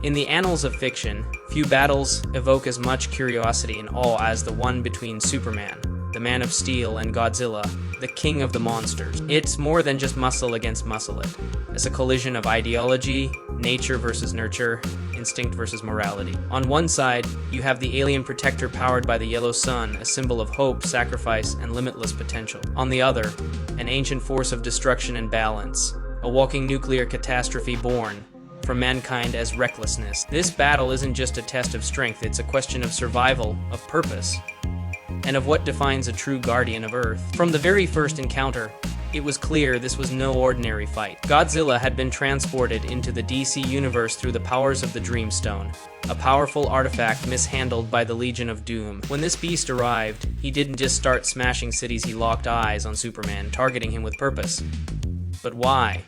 In the annals of fiction, few battles evoke as much curiosity and awe as the one between Superman, the Man of Steel, and Godzilla, the king of the monsters. It's more than just muscle against muscle. It's a collision of ideology, nature versus nurture, instinct versus morality. On one side, you have the alien protector powered by the yellow sun, a symbol of hope, sacrifice, and limitless potential. On the other, an ancient force of destruction and balance, a walking nuclear catastrophe born from mankind as recklessness. This battle isn't just a test of strength, it's a question of survival, of purpose, and of what defines a true guardian of Earth. From the very first encounter, it was clear this was no ordinary fight. Godzilla had been transported into the DC universe through the powers of the Dreamstone, a powerful artifact mishandled by the Legion of Doom. When this beast arrived, he didn't just start smashing cities, he locked eyes on Superman, targeting him with purpose. But why?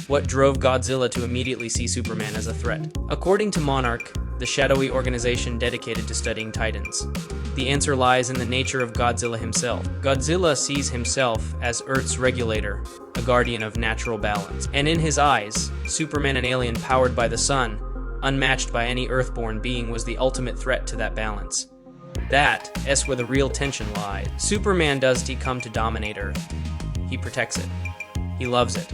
What drove Godzilla to immediately see Superman as a threat? According to Monarch, the shadowy organization dedicated to studying Titans, the answer lies in the nature of Godzilla himself. Godzilla sees himself as Earth's regulator, a guardian of natural balance. And in his eyes, Superman, an alien powered by the sun, unmatched by any Earthborn being, was the ultimate threat to that balance. That's where the real tension lies. Superman doesn't come to dominate Earth. He protects it. He loves it.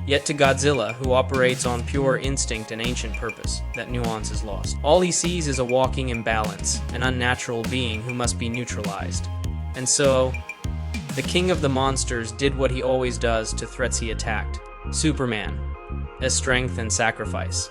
Yet to Godzilla, who operates on pure instinct and ancient purpose, that nuance is lost. All he sees is a walking imbalance, an unnatural being who must be neutralized. And so, the king of the monsters did what he always does to threats he attacked. Superman, as strength and sacrifice.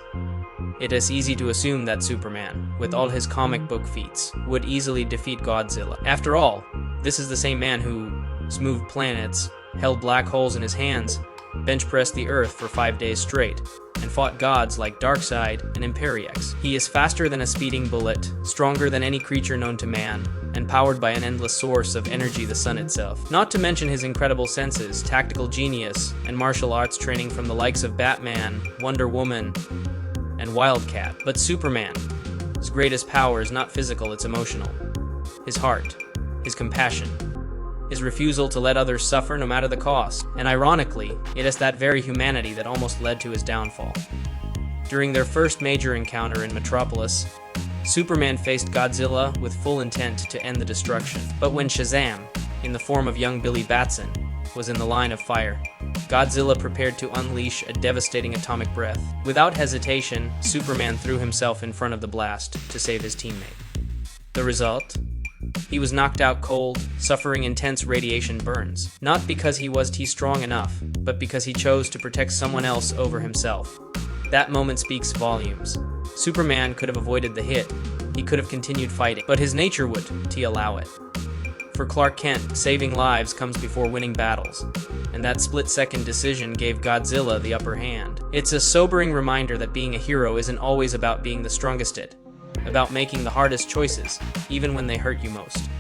It is easy to assume that Superman, with all his comic book feats, would easily defeat Godzilla. After all, this is the same man who smoothed planets, held black holes in his hands, bench-pressed the Earth for 5 days straight, and fought gods like Darkseid and Imperiex. He is faster than a speeding bullet, stronger than any creature known to man, and powered by an endless source of energy, the sun itself. Not to mention his incredible senses, tactical genius, and martial arts training from the likes of Batman, Wonder Woman, and Wildcat. But Superman, his greatest power is not physical, it's emotional. His heart, his compassion, his refusal to let others suffer no matter the cost. And ironically, it is that very humanity that almost led to his downfall. During their first major encounter in Metropolis, Superman faced Godzilla with full intent to end the destruction. But when Shazam, in the form of young Billy Batson, was in the line of fire, Godzilla prepared to unleash a devastating atomic breath. Without hesitation, Superman threw himself in front of the blast to save his teammate. The result? He was knocked out cold, suffering intense radiation burns. Not because he was strong enough, but because he chose to protect someone else over himself. That moment speaks volumes. Superman could have avoided the hit. He could have continued fighting, but his nature would allow it. For Clark Kent, saving lives comes before winning battles, and that split-second decision gave Godzilla the upper hand. It's a sobering reminder that being a hero isn't always about being the strongest about making the hardest choices, even when they hurt you most.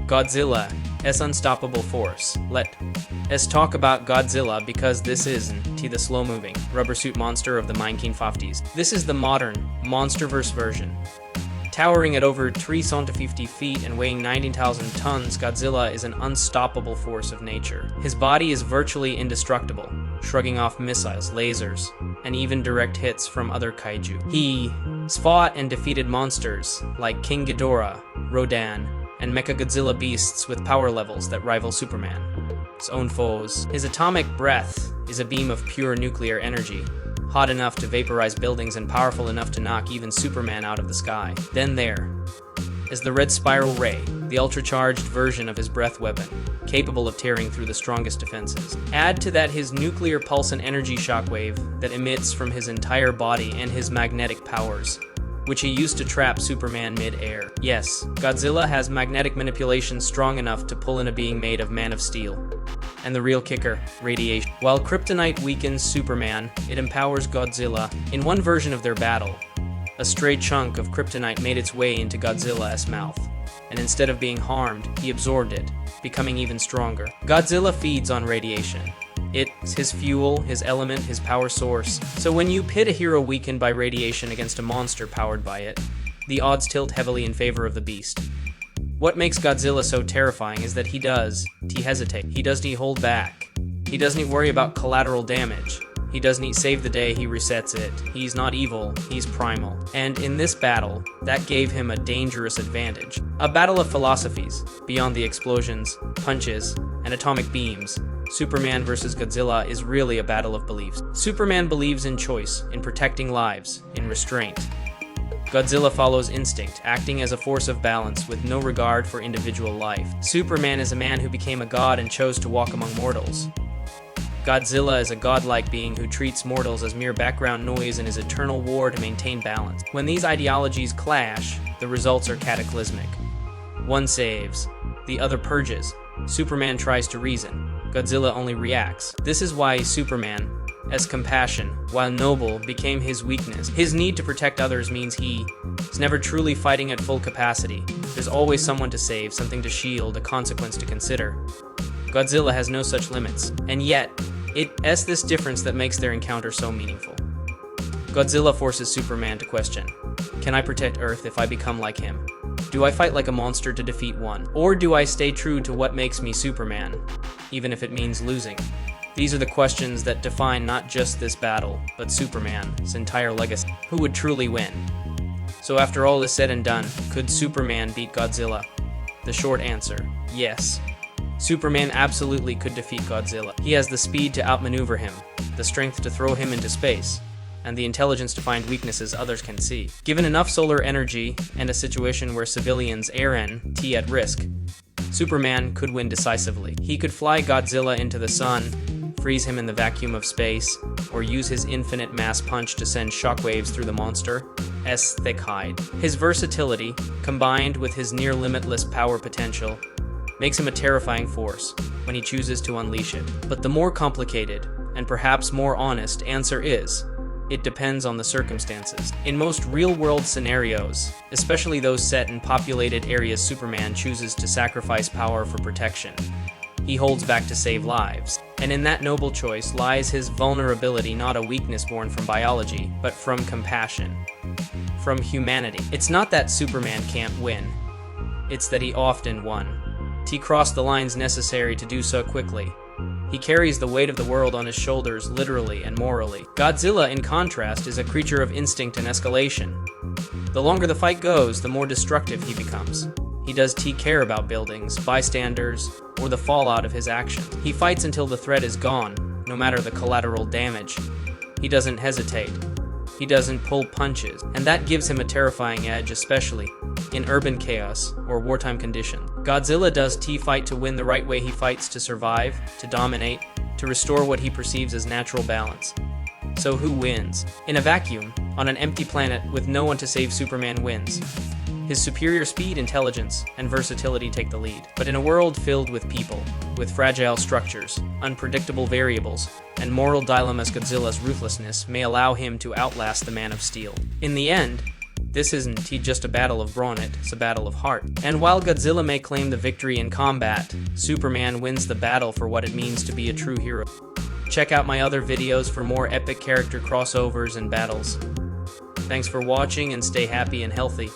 Godzilla, as unstoppable force. Let's talk about Godzilla, because this isn't the slow-moving, rubber-suit monster of the 1950s. This is the modern, monsterverse version. Towering at over 350 feet and weighing 19,000 tons, Godzilla is an unstoppable force of nature. His body is virtually indestructible, shrugging off missiles, lasers, and even direct hits from other kaiju. He's fought and defeated monsters like King Ghidorah, Rodan, and Mechagodzilla beasts with power levels that rival Superman's own foes. His atomic breath is a beam of pure nuclear energy, hot enough to vaporize buildings and powerful enough to knock even Superman out of the sky. Then there is the Red Spiral Ray, the ultra-charged version of his breath weapon, capable of tearing through the strongest defenses. Add to that his nuclear pulse and energy shockwave that emits from his entire body, and his magnetic powers, which he used to trap Superman mid-air. Yes, Godzilla has magnetic manipulation strong enough to pull in a being made of Man of Steel. And the real kicker, radiation. While kryptonite weakens Superman, it empowers Godzilla. In one version of their battle, a stray chunk of kryptonite made its way into Godzilla's mouth, and instead of being harmed, he absorbed it, becoming even stronger. Godzilla feeds on radiation. It's his fuel, his element, his power source. So when you pit a hero weakened by radiation against a monster powered by it, the odds tilt heavily in favor of the beast. What makes Godzilla so terrifying is that he hesitate. He doesn't hold back. He doesn't worry about collateral damage. He doesn't save the day, he resets it. He's not evil, he's primal. And in this battle, that gave him a dangerous advantage. A battle of philosophies, beyond the explosions, punches, and atomic beams. Superman vs. Godzilla is really a battle of beliefs. Superman believes in choice, in protecting lives, in restraint. Godzilla follows instinct, acting as a force of balance with no regard for individual life. Superman is a man who became a god and chose to walk among mortals. Godzilla is a godlike being who treats mortals as mere background noise in his eternal war to maintain balance. When these ideologies clash, the results are cataclysmic. One saves, the other purges. Superman tries to reason. Godzilla only reacts. This is why Superman, as compassion, while noble, became his weakness. His need to protect others means he is never truly fighting at full capacity. There's always someone to save, something to shield, a consequence to consider. Godzilla has no such limits, and yet, it's this difference that makes their encounter so meaningful. Godzilla forces Superman to question, can I protect Earth if I become like him? Do I fight like a monster to defeat one? Or do I stay true to what makes me Superman, even if it means losing? These are the questions that define not just this battle, but Superman's entire legacy. Who would truly win? So after all is said and done, could Superman beat Godzilla? The short answer, yes. Superman absolutely could defeat Godzilla. He has the speed to outmaneuver him, the strength to throw him into space, and the intelligence to find weaknesses others can see. Given enough solar energy and a situation where civilians are at risk, Superman could win decisively. He could fly Godzilla into the sun, freeze him in the vacuum of space, or use his infinite mass punch to send shockwaves through the monster's thick hide. His versatility, combined with his near-limitless power potential, makes him a terrifying force when he chooses to unleash it. But the more complicated, and perhaps more honest, answer is, it depends on the circumstances. In most real-world scenarios, especially those set in populated areas, Superman chooses to sacrifice power for protection. He holds back to save lives. And in that noble choice lies his vulnerability, not a weakness born from biology, but from compassion, from humanity. It's not that Superman can't win, it's that he often won. He crossed the lines necessary to do so quickly. He carries the weight of the world on his shoulders, literally and morally. Godzilla, in contrast, is a creature of instinct and escalation. The longer the fight goes, the more destructive he becomes. He does care about buildings, bystanders, or the fallout of his actions. He fights until the threat is gone, no matter the collateral damage. He doesn't hesitate. He doesn't pull punches, and that gives him a terrifying edge, especially in urban chaos or wartime conditions. Godzilla does fight to win the right way. He fights to survive, to dominate, to restore what he perceives as natural balance. So who wins? In a vacuum, on an empty planet with no one to save, Superman wins. His superior speed, intelligence, and versatility take the lead. But in a world filled with people, with fragile structures, unpredictable variables, and moral dilemmas, Godzilla's ruthlessness may allow him to outlast the Man of Steel. In the end, this isn't just a battle of brawn, it's a battle of heart. And while Godzilla may claim the victory in combat, Superman wins the battle for what it means to be a true hero. Check out my other videos for more epic character crossovers and battles. Thanks for watching, and stay happy and healthy.